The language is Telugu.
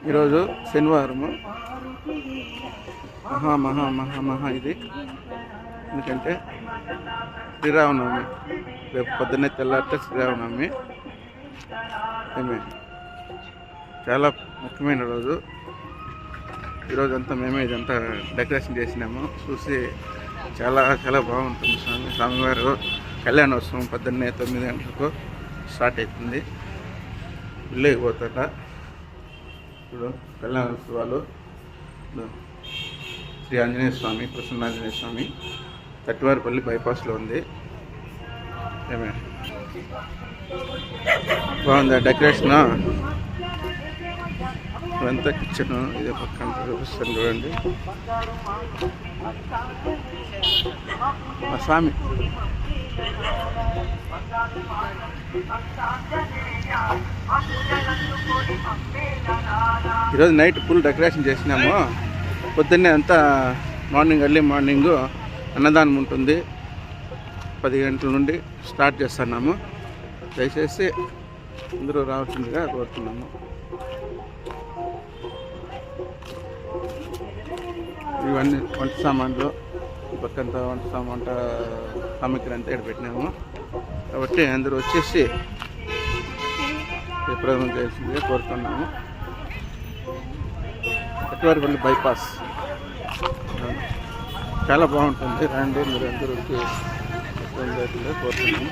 ఈరోజు శనివారము మహా మహా మహా మహా ఇది. ఎందుకంటే శ్రీరామనవమి, రేపు పొద్దున్నే తెల్లారితే శ్రీరామనవమి. చాలా ముఖ్యమైన రోజు. ఈరోజు అంతా మేమే ఇదంతా డెకరేషన్ చేసినాము. చూసి చాలా చాలా బాగుంటుంది. స్వామివారు కళ్యాణోత్సవం పొద్దున్నే 9 గంటలకు స్టార్ట్ అవుతుంది. విల్లేకి పోతాట. ఇప్పుడు కళ్యాణోత్సవాలు శ్రీ ఆంజనేయ స్వామి, ప్రసన్నాంజనేయ స్వామి తట్టివారిపల్లి బైపాస్లో ఉంది. బాగుంది డెకరేషన్. ఇదంతా కిచెన్, ఇదే పక్కన చూపిస్తాను చూడండి. మా స్వామి ఈరోజు నైట్ ఫుల్ డెకరేషన్ చేసినాము. పొద్దున్నే అంతా ఎర్లీ మార్నింగ్ అన్నదానం ఉంటుంది. 10 గంటల నుండి స్టార్ట్ చేస్తున్నాము. దయచేసి అందరూ రావాల్సిందిగా కోరుతున్నాము. ఇవన్నీ వంట సామాన్లు, పక్కంతా వంట సామాగ్రి అంతా ఇక్కడ పెట్టినాము. కాబట్టి అందరూ వచ్చేసి ప్రయోజనం చేయాల్సిందిగా కోరుతున్నాము. తట్టివారిపల్లి బైపాస్ చాలా బాగుంటుంది. రండి, మీరు అందరూ వచ్చి కోరుతున్నాము.